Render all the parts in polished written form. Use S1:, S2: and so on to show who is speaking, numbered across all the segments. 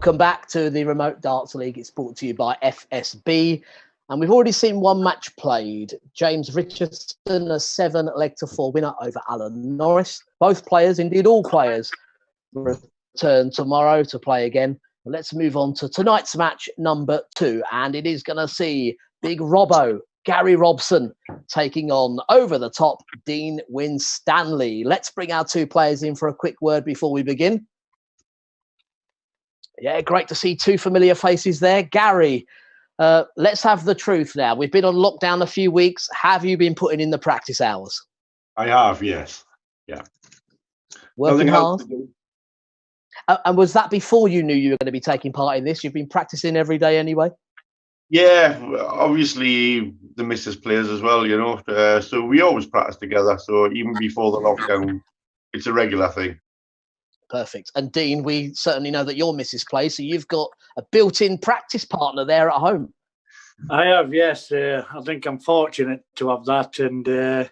S1: Welcome back to the Remote Darts League. It's brought to you by FSB. And we've already seen one match played. James Richardson, a 7-leg-to-4 winner over Alan Norris. Both players, indeed all players, return tomorrow to play again. Let's move on to tonight's match number 2. And it is going to see Big Robbo, Gary Robson, taking on over the top Dean Winstanley. Let's bring our 2 players in for a quick word before we begin. Yeah, great to see 2 familiar faces there. Gary, let's have the truth now. We've been on lockdown a few weeks. Have you been putting in the practice hours?
S2: I have, yes. Yeah.
S1: Working hard? And was that before you knew you were going to be taking part in this? You've been practicing every day anyway?
S2: Yeah, obviously the missus plays as well, you know. So we always practice together. So even before the lockdown, it's a regular thing.
S1: Perfect. And Dean, we certainly know that your missus plays, so you've got a built-in practice partner there at home.
S3: I have, yes. I think I'm fortunate to have that. And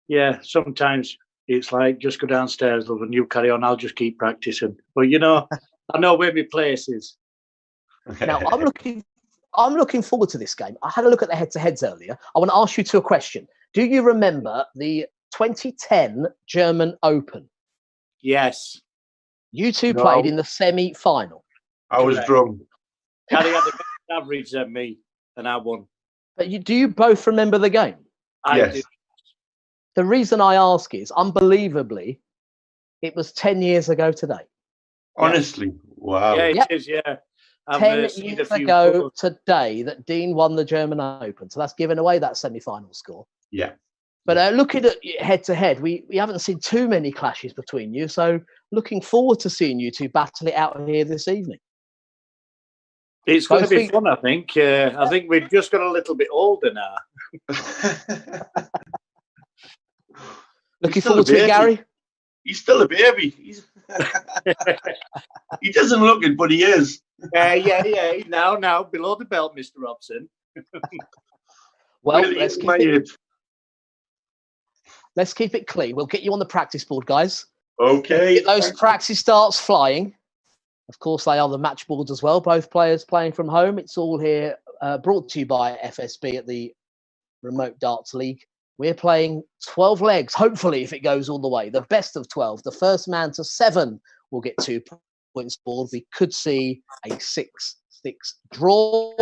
S3: yeah, sometimes it's like, just go downstairs, love, and you carry on. I'll just keep practicing. But, you know, I know where my place is.
S1: Now, I'm looking forward to this game. I had a look at the head-to-heads earlier. I want to ask you 2 a question. Do you remember the 2010 German Open?
S3: Yes.
S1: You 2 played in the semi-final.
S2: I was drunk.
S3: Gary had the better average than me, and I won.
S1: But do you both remember the game?
S3: I do.
S1: The reason I ask is, unbelievably, it was 10 years ago today.
S2: Honestly, wow.
S3: Yeah, it is, yeah.
S1: 10 years ago today that Dean won the German Open. So that's giving away that semi-final score.
S2: Yeah.
S1: But looking at head-to-head, we haven't seen too many clashes between you. So looking forward to seeing you 2 battle it out here this evening.
S3: It's going to be fun, I think. I think we've just got a little bit older now.
S1: Looking forward to it, Gary?
S2: He's still a baby. He doesn't look it, but he is.
S3: Yeah. Now, below the belt, Mr. Robson.
S1: Well,
S2: really,
S1: let's keep it clean. We'll get you on the practice board, guys.
S2: Okay.
S1: Get those practice starts flying. Of course, they are the match boards as well. Both players playing from home. It's all here brought to you by FSB at the Remote Darts League. We're playing 12 legs, hopefully, if it goes all the way. The best of 12. The first man to 7 will get 2 points scored. We could see a 6-6 draw.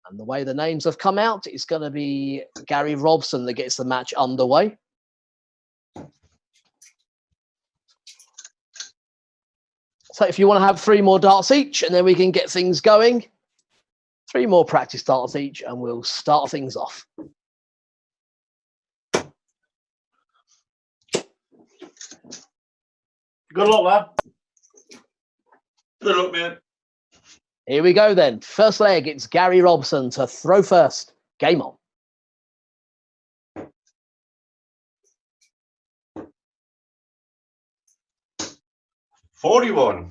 S1: And the way the names have come out, it's going to be Gary Robson that gets the match underway. So if you want to have 3 more darts each, and then we can get things going. 3 more practice darts each, and we'll start things off.
S3: Good luck, lad.
S2: Good luck, man.
S1: Here we go then. First leg, it's Gary Robson to throw first. Game on.
S2: $41.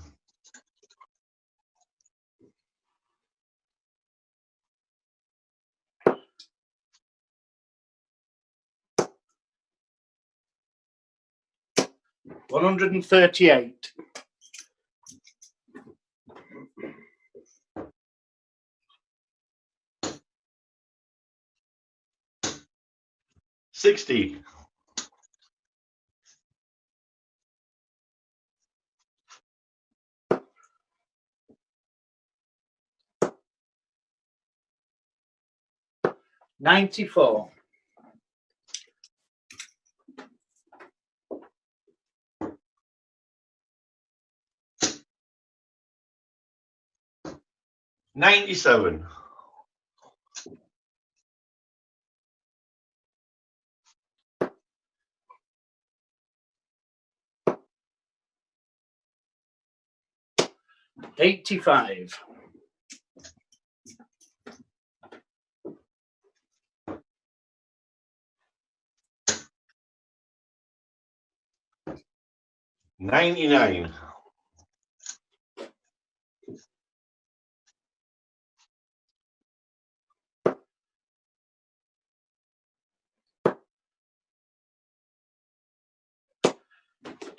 S3: $138.
S2: $60.
S3: $94.
S2: $97.
S3: $85.
S2: $99.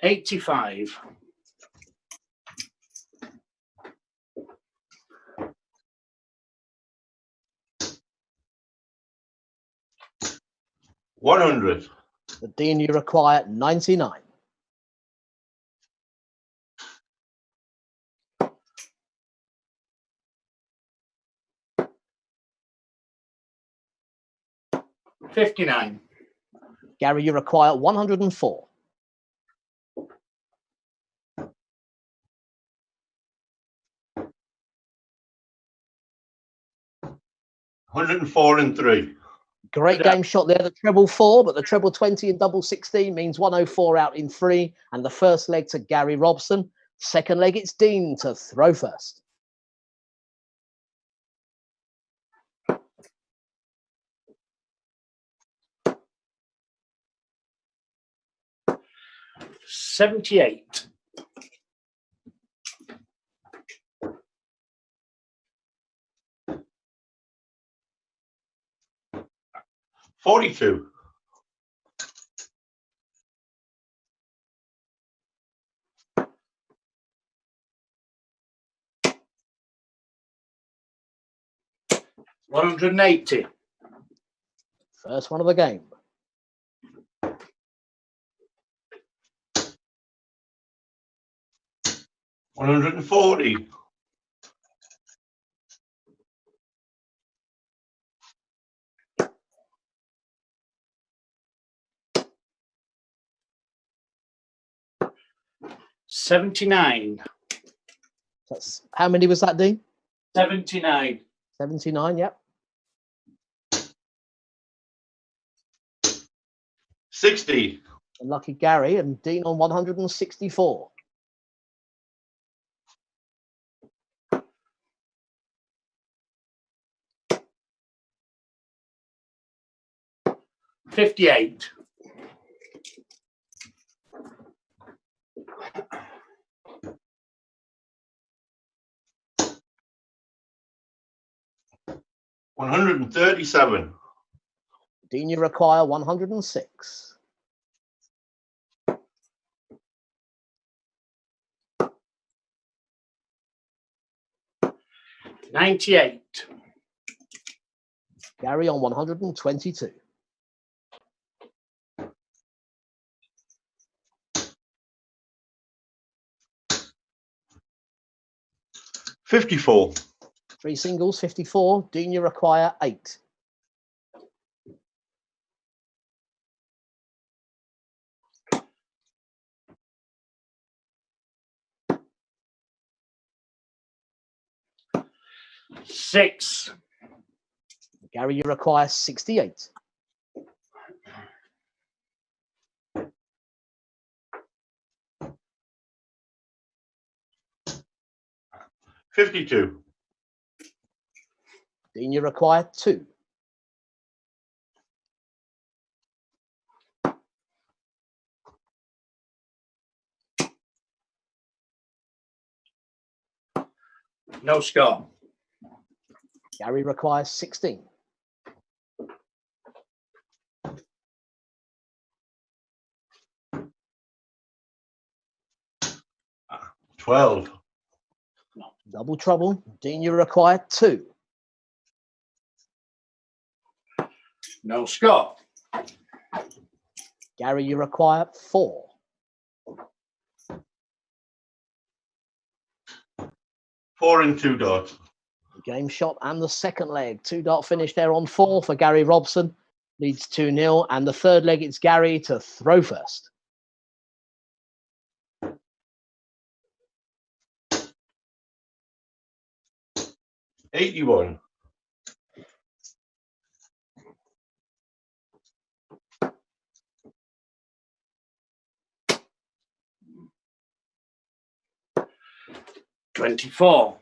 S3: $85.
S2: 100.
S1: The Dean, you require 99.
S3: $59.
S1: Gary, you require 104.
S2: 104 and 3.
S1: Great game shot there, the treble 4, but the treble 20 and double 16 means 104 out in 3. And the first leg to Gary Robson. Second leg, it's Dean to throw first.
S3: $78.
S2: 42.
S3: 180.
S1: First one of the game.
S2: 140.
S3: 79.
S1: That's how many was that, Dean?
S3: 79.
S1: 79, yep.
S2: 60.
S1: Lucky Gary and Dean on 164.
S3: 58.
S2: 137.
S1: Dean, you require 106.
S3: 98.
S1: Gary on 122.
S2: 54.
S1: 3 singles, 54. Dean, you require 8.
S3: 6.
S1: Gary, you require 68.
S2: 52.
S1: Dean, you require 2.
S3: 'No score.
S1: Gary requires 16.
S2: 12.
S1: Double trouble. Dean, you require 2.
S3: 'No score.
S1: Gary, you require 4.
S2: 4 and 2 dots.
S1: Game shot and the second leg. 2-dot finish there on 4 for Gary Robson. Leads 2-0. And the third leg, it's Gary to throw first.
S2: $81.
S3: 24.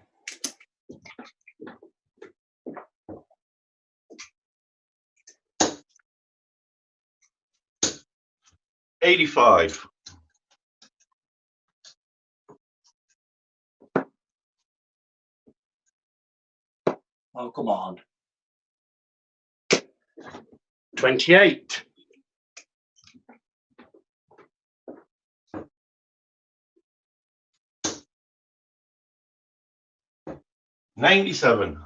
S2: 85.
S3: 'Oh, come on. 28.
S2: 97.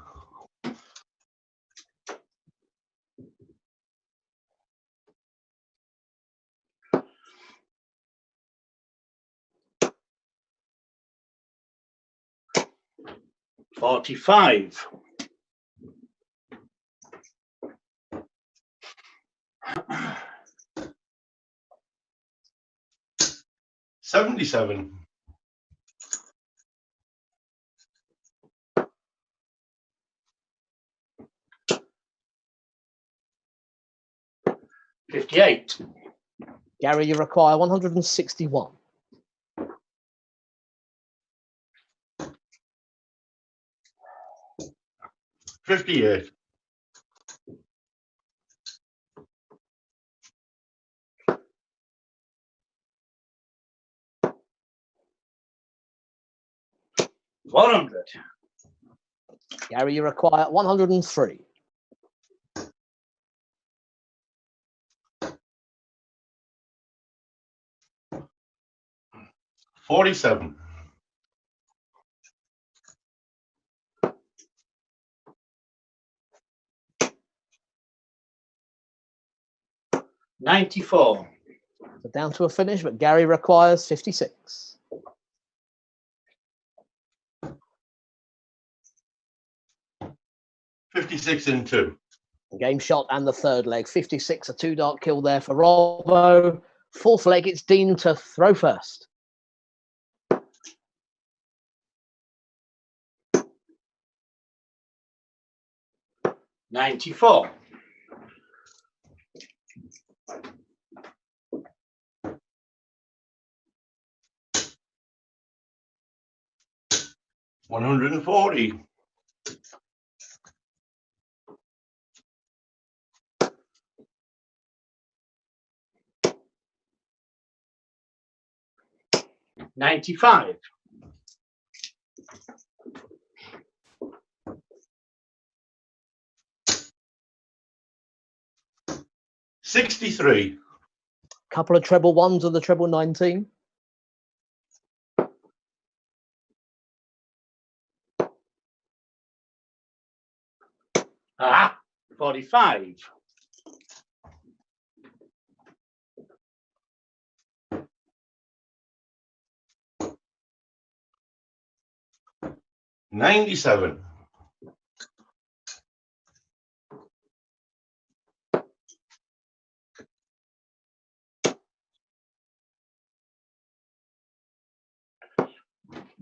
S3: 45.
S2: 77.
S3: 58.
S1: Gary, you require 161.
S2: 58.
S3: 100.
S1: Gary, you require 103.
S2: 47.
S3: 94.
S1: So down to a finish, but Gary requires 56.
S2: $56 and 2.
S1: Game shot and the third leg. 56, a 2-dart kill there for Robbo. Fourth leg, it's Dean to throw first.
S3: $94.
S2: 140.
S3: 95.
S2: 63.
S1: Couple of treble ones of the treble 19.
S3: 45.
S2: 97.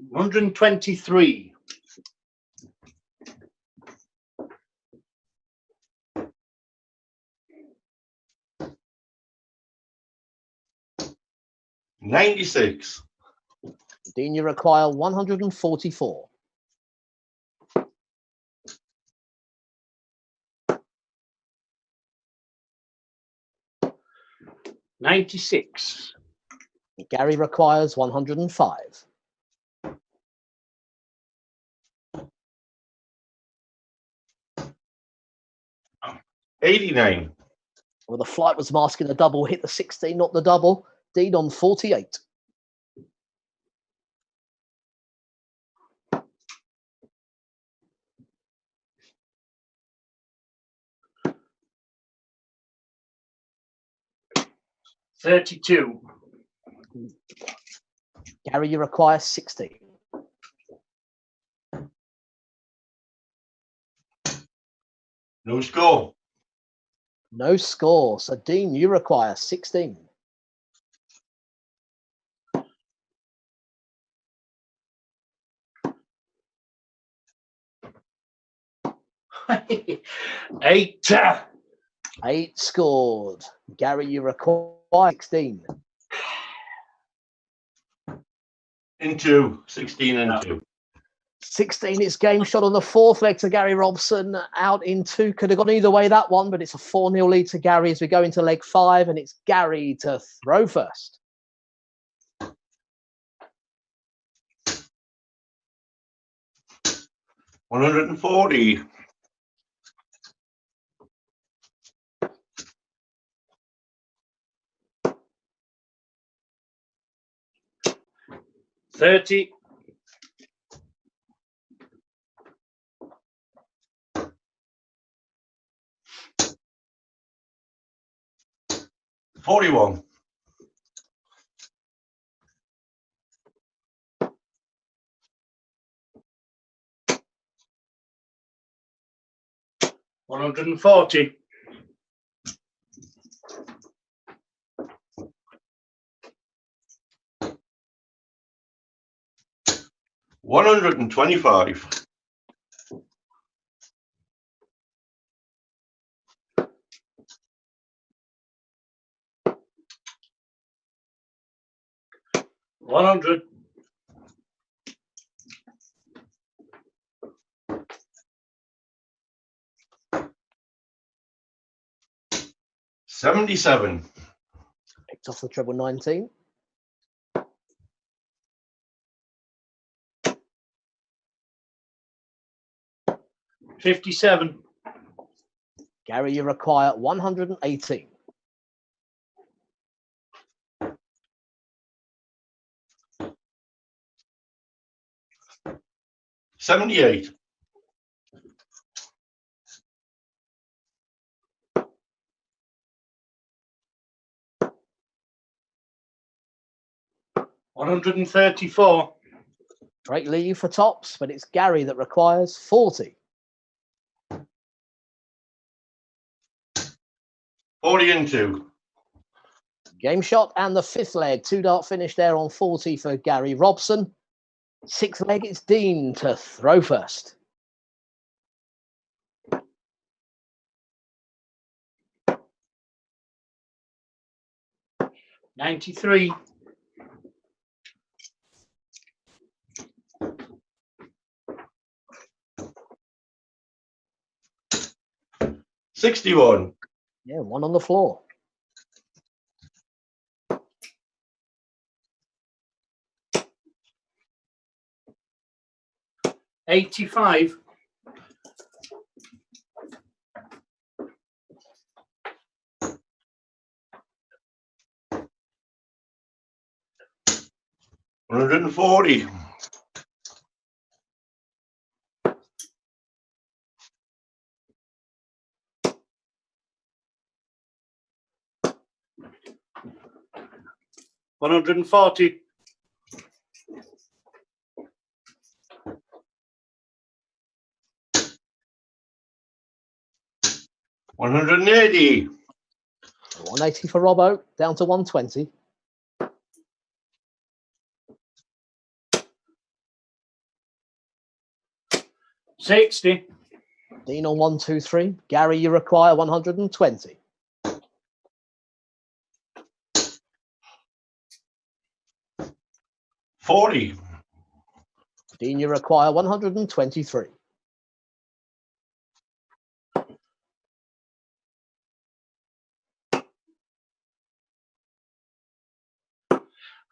S3: 123.
S2: 96.
S1: Dean, you require 144.
S3: 96.
S1: Gary requires 105.
S2: 89.
S1: Well, the flight was masking the double, hit the 16, not the double. Dean on 48.
S3: 32.
S1: Gary, you require 60.
S2: No score.
S1: No score. So, Dean, you require 16.
S3: 8.
S1: 8 scored. Gary, you require 16.
S2: In 2. 16 and 2.
S1: 16, it's game shot on the fourth leg to Gary Robson. Out in 2. Could have gone either way, that one, but it's a 4-0 lead to Gary as we go into leg 5, and it's Gary to throw first.
S2: $140.
S3: 30.
S2: 41.
S3: 140.
S2: 125.
S3: 100.
S2: 77.
S1: Picked off the treble 19.
S3: 57.
S1: Gary, you require 118.
S2: 78.
S3: 134.
S1: Great lead for tops, but it's Gary that requires 40.
S2: 40 and 2.
S1: Game shot and the fifth leg. 2-dart finish there on 40 for Gary Robson. Sixth leg, it's Dean to throw first.
S3: $93.
S2: 61.
S1: Yeah, one on the floor.
S3: 85.
S2: 140.
S3: 140.
S2: 180.
S1: 180 for Robbo, down to 120.
S3: 60.
S1: Dean on 1, 2, 3. Gary, you require 120.
S2: 40.
S1: Dean, you require 123.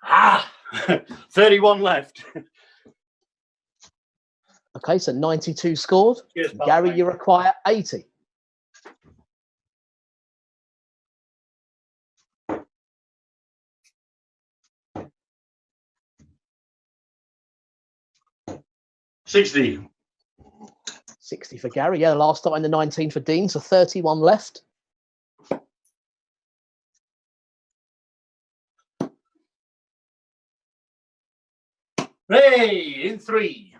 S3: Ah, 31 left.
S1: Okay, so 92 scored.
S3: Cheers, pal,
S1: Gary,
S3: thanks.
S1: you require 80.
S2: $60.
S1: 60 for Gary. Yeah, last time the 19 for Dean, so 31 left.
S3: Hey, in 3.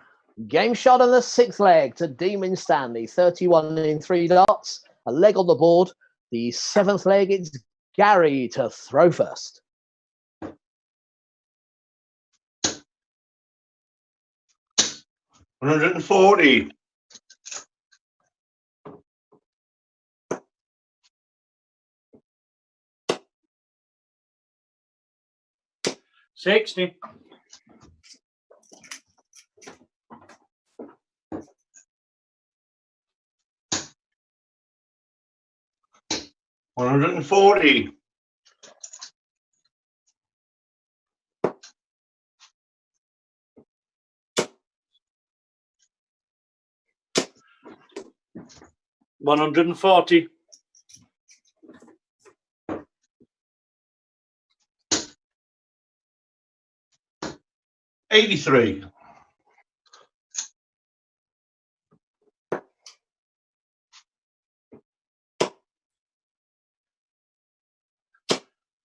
S1: Game shot on the sixth leg to Dean Winstanley. 31 in 3 darts. A leg on the board. The seventh leg, it's Gary to throw first.
S2: 140.
S3: 60.
S2: 140.
S3: 140.
S2: 83.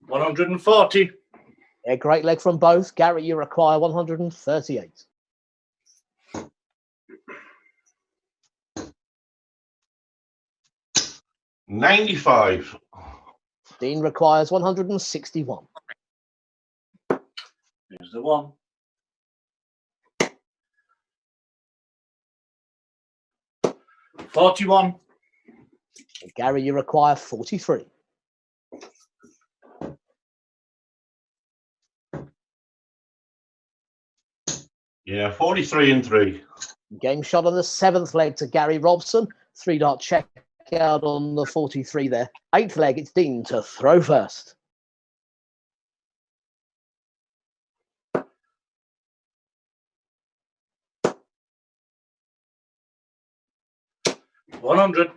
S3: 140.
S1: Yeah, great leg from both. Gary, you require 138.
S2: 95.
S1: Dean requires 161.
S3: Here's the one. $41.
S1: Gary, you require 43.
S2: Yeah, 43 and 3.
S1: Game shot on the 7th leg to Gary Robson. 3-dot check out on the 43 there. 8th leg, it's Dean to throw first.
S3: $100.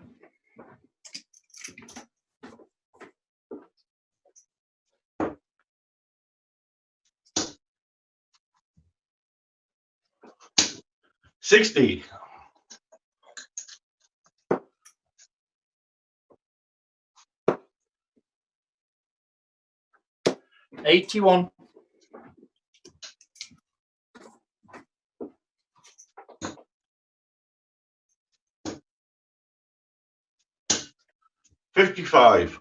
S2: $60.
S3: $81.
S2: $55.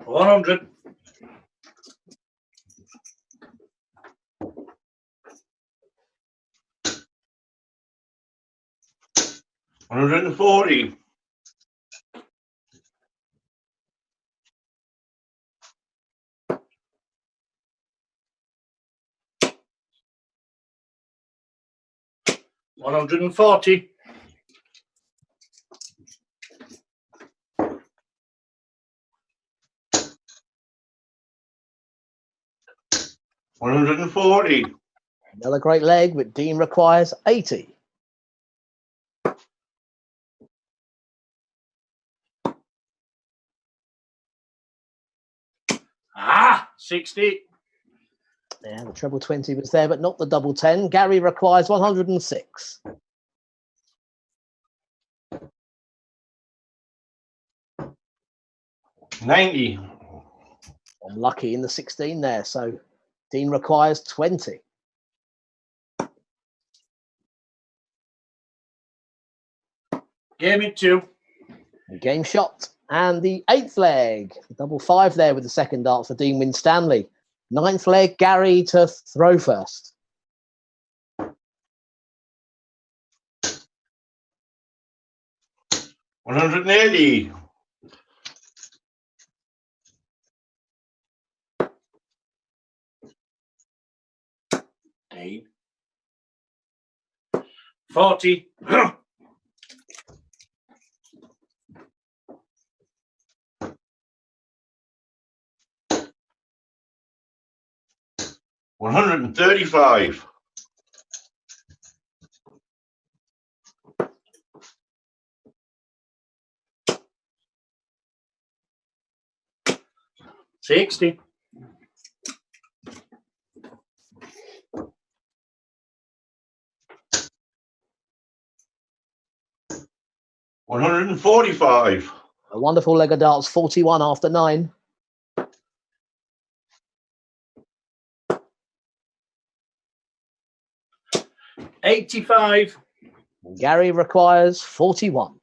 S3: $100.
S2: $140.
S3: $140.
S2: $140.
S1: Another great leg, but Dean requires 80.
S3: Ah, 60.
S1: Yeah, the treble 20 was there, but not the double 10. Gary requires 106.
S2: $90.
S1: I'm lucky in the 16 there, so Dean requires 20.
S3: Game in 2.
S1: Game shot. And the 8th leg. Double 5 there with the second dart for Dean Winstanley. 9th leg, Gary to throw first.
S2: $180.
S3: Dean. 40.
S2: $135.
S3: $60.
S2: $145.
S1: A wonderful leg of darts, 41 after 9.
S3: $85.
S1: Gary requires 41.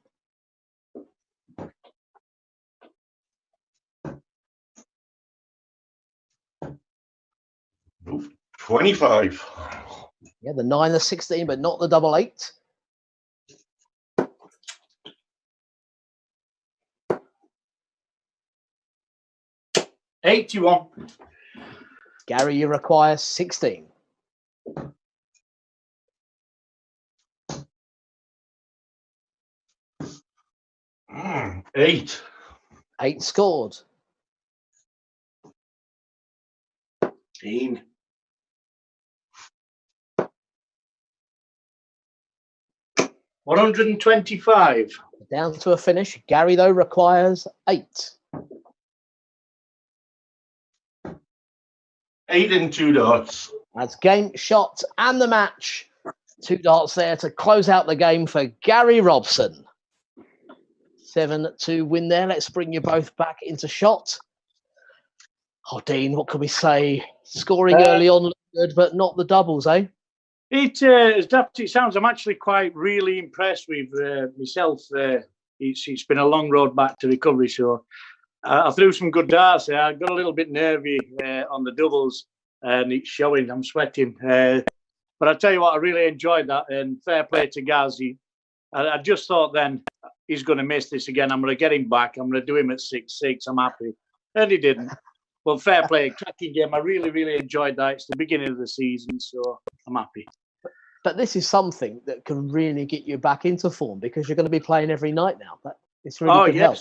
S2: Oof, 25.
S1: Yeah, the 9, the 16, but not the double 8.
S3: $81.
S1: Gary, you require 16.
S2: $8.
S1: 8 scored.
S3: Dean. $125.
S1: Down to a finish. Gary, though, requires 8.
S2: 8 and 2 dots.
S1: That's game, shot, and the match. 2 darts there to close out the game for Gary Robson. 7-2 win there. Let's bring you both back into shot. Oh, Dean, what can we say? Scoring early on good, but not the doubles, eh?
S3: As daft as it sounds, I'm actually quite really impressed with myself. It's been a long road back to recovery, so I threw some good darts. I got a little bit nervy on the doubles, and it's showing. I'm sweating. But I tell you what, I really enjoyed that, and fair play to Gaz. I just thought then he's going to miss this again. I'm going to get him back. I'm going to do him at 6-6. I'm happy. And he didn't. But fair play, cracking game. I really, really enjoyed that. It's the beginning of the season, so I'm happy.
S1: But this is something that can really get you back into form because you're going to be playing every night now. It's really good help.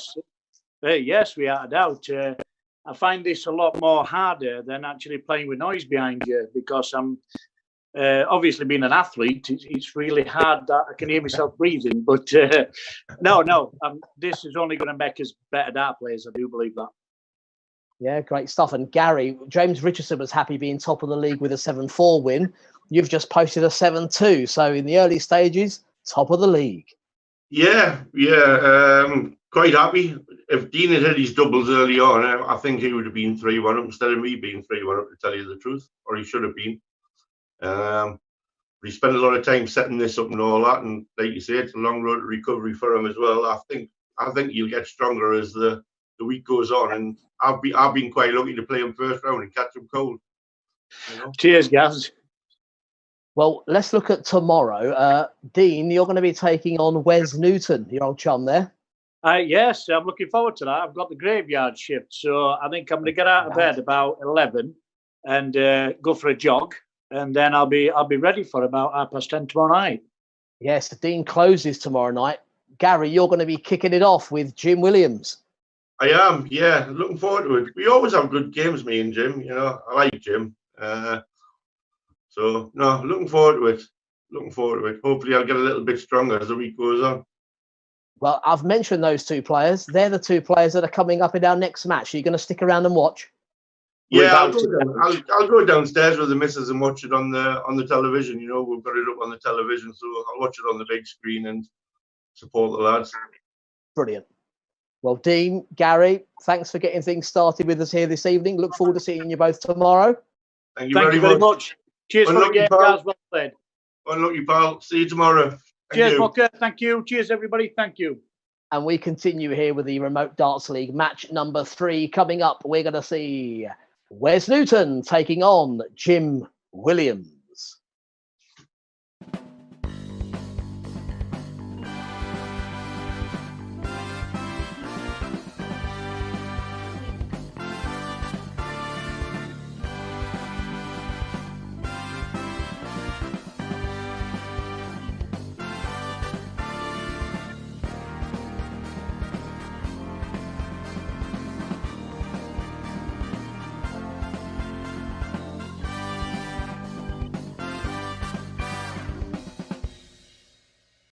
S3: Yes, without a doubt. I find this a lot more harder than actually playing with noise behind you because I'm obviously being an athlete. It's really hard that I can hear myself breathing. But no, this is only going to make us better dart players. I do believe that.
S1: Yeah, great stuff. And Gary, James Richardson was happy being top of the league with a 7-4 win. You've just posted a 7-2. So in the early stages, top of the league.
S2: Yeah. Quite happy. If Dean had hit his doubles early on, I think he would have been 3-1 up instead of me being 3-1 up, to tell you the truth. Or he should have been. He spent a lot of time setting this up and all that. And like you say, it's a long road to recovery for him as well. I think he'll get stronger as the week goes on. And I've been quite lucky to play him first round and catch him cold. You know?
S3: Cheers, Gaz.
S1: Well, let's look at tomorrow. Dean, you're going to be taking on Wes Newton, your old chum there.
S3: Yes, I'm looking forward to that. I've got the graveyard shift, so I think I'm going to get out of bed about 11 and go for a jog, and then I'll be ready for about 10:30 tomorrow night.
S1: Yes, Dean closes tomorrow night. Gary, you're going to be kicking it off with Jim Williams.
S2: I am, yeah. Looking forward to it. We always have good games, me and Jim. You know, I like Jim. So, no, looking forward to it. Hopefully I'll get a little bit stronger as the week goes on.
S1: Well, I've mentioned those two players. They're the two players that are coming up in our next match. Are you going to stick around and watch?
S2: Yeah, I'll go downstairs with the missus and watch it on the television. You know, we've got it up on the television, so I'll watch it on the big screen and support the lads.
S1: Brilliant. Well, Dean, Gary, thanks for getting things started with us here this evening. Look forward to seeing you both tomorrow.
S2: Thank you very much.
S3: Cheers for the game, guys. Well played.
S2: Unlucky, pal. See you tomorrow.
S3: Cheers, Booker. Thank you. Cheers, everybody. Thank you.
S1: And we continue here with the Remote Darts League match number 3 coming up. We're going to see Wes Newton taking on Jim Williams.